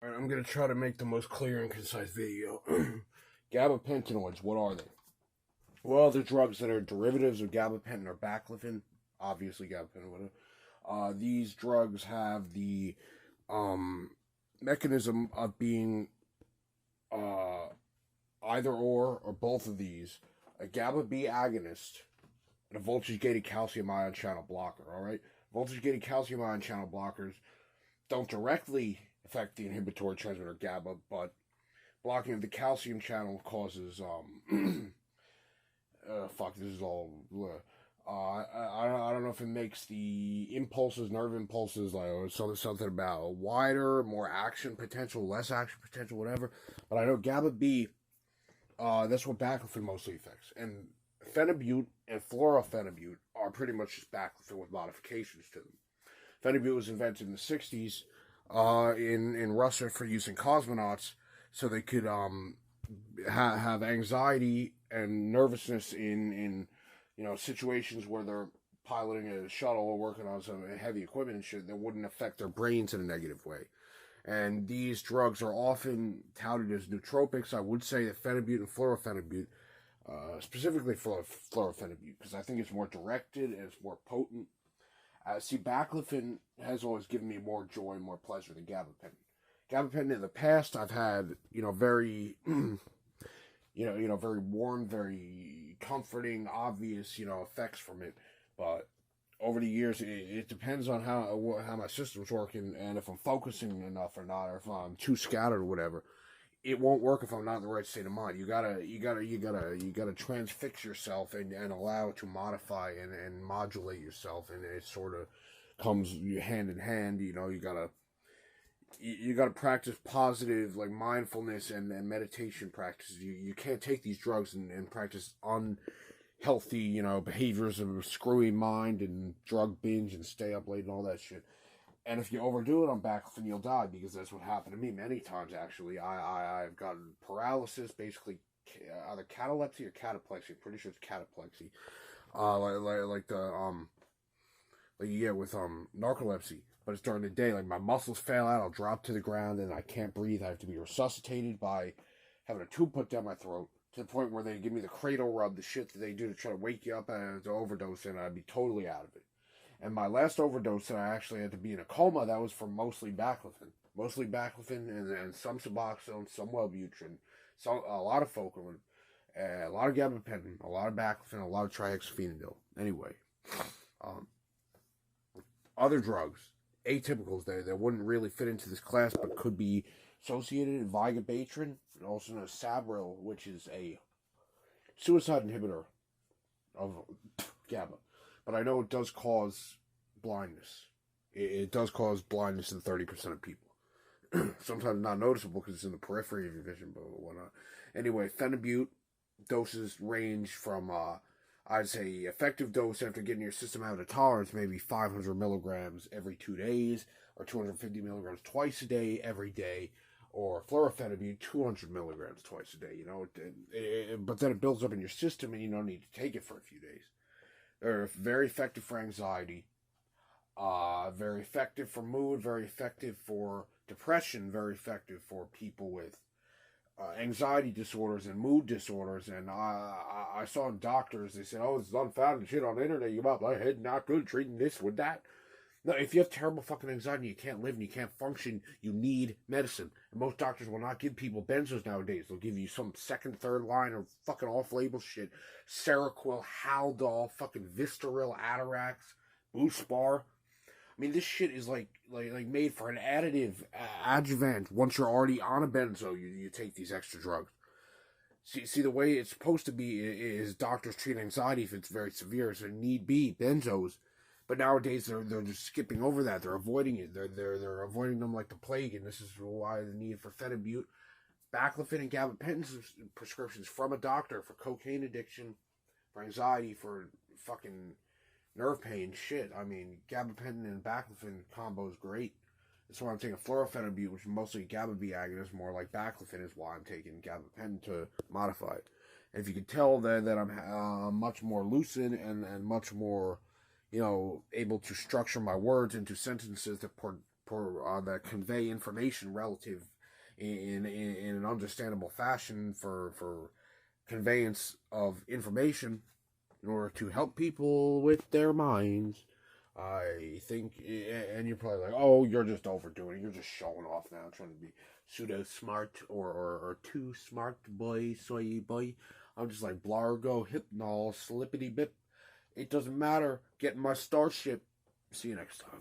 Alright, I'm going to try to make the most clear and concise video. Gabapentinoids, what are they? Well, they're drugs that are derivatives of gabapentin or baclofen. Obviously, gabapentin, whatever. These drugs have the um, mechanism of being uh, either or both of these a GABA B agonist and a voltage gated calcium ion channel blocker. All right, voltage gated calcium ion channel blockers don't directly affect the inhibitory transmitter GABA, but blocking of the calcium channel causes fuck. This is all. I don't know if it makes the impulses, nerve impulses, like or something about wider, more action potential, less action potential, whatever. But I know GABA B. That's what baclofen mostly affects, and phenibut and fluorophenibut are pretty much just baclofen with modifications to them. Phenibut was invented in the '60s in Russia for use in cosmonauts, so they could have anxiety and nervousness in situations where they're piloting a shuttle or working on some heavy equipment and shit that wouldn't affect their brains in a negative way. And these drugs are often touted as nootropics. I would say that phenibut and fluorophenibut, specifically for fluorophenibut, because I think it's more directed and it's more potent. See, baclofen has always given me more joy and more pleasure than gabapentin. Gabapentin in the past, I've had very, very warm, very comforting, obvious, effects from it. But over the years, it depends on how my system's working and if I'm focusing enough or not, or if I'm too scattered or whatever. It won't work if I'm not in the right state of mind. You gotta transfix yourself and allow it to modify and modulate yourself, and it sort of comes hand in hand. You gotta practice positive like mindfulness and meditation practices. You can't take these drugs and practice unhealthy behaviors of a screwy mind and drug binge and stay up late and all that shit. And if you overdo it on baclofen, you'll die, because that's what happened to me many times, actually. I've gotten paralysis, basically either catalepsy or cataplexy. I'm pretty sure it's cataplexy. Like you get with narcolepsy. But it's during the day. Like, my muscles fail out, I'll drop to the ground, and I can't breathe. I have to be resuscitated by having a tube put down my throat, to the point where they give me the cradle rub, the shit that they do to try to wake you up to overdose, and I'd be totally out of it. And my last overdose that I actually had to be in a coma, that was from mostly baclofen. Mostly baclofen and some Suboxone, some Wellbutrin, a lot of Focalin, a lot of gabapentin, a lot of baclofen, a lot of trihexyphenidyl. Anyway, other drugs, atypicals that wouldn't really fit into this class but could be associated: vigabatrin, and also known as Sabril, which is a suicide inhibitor of GABA. But I know it does cause blindness. It does cause blindness in 30% of people. Sometimes not noticeable because it's in the periphery of your vision, but whatnot. Anyway, phenibut doses range from, I'd say, effective dose after getting your system out of tolerance, maybe 500 milligrams every 2 days, or 250 milligrams twice a day, every day, or fluorophenibut, 200 milligrams twice a day. But then it builds up in your system and you don't need to take it for a few days. They're very effective for anxiety, very effective for mood, very effective for depression, very effective for people with anxiety disorders and mood disorders. And I saw in doctors, they said, oh, this is unfounded shit on the internet. You got my head not good, treating this with that. No, if you have terrible fucking anxiety, you can't live and you can't function, you need medicine. And most doctors will not give people benzos nowadays. They'll give you some second, third line of fucking off-label shit. Seroquel, Haldol, fucking Vistaril, Atarax, Buspar. I mean, this shit is like made for an additive adjuvant. Once you're already on a benzo, you take these extra drugs. See, the way it's supposed to be is doctors treat anxiety if it's very severe, so need be benzos. But nowadays they're just skipping over that. They're avoiding it. They're avoiding them like the plague, and this is why the need for phenibut, baclofen, and gabapentin prescriptions from a doctor for cocaine addiction, for anxiety, for fucking nerve pain. Shit, I mean, gabapentin and baclofen combo is great. That's why I'm taking fluorophenibut, which is mostly GABA B agonist, more like baclofen is why I'm taking gabapentin to modify it. And if you can tell then that I'm much more lucid and much more able to structure my words into sentences that that convey information relative in an understandable fashion for conveyance of information in order to help people with their minds. I think, and you're probably like, oh, you're just overdoing it. You're just showing off now, trying to be pseudo smart or too smart boy, soy boy. I'm just like, blargo, hypnol, slippity bip. It doesn't matter. Get my starship. See you next time.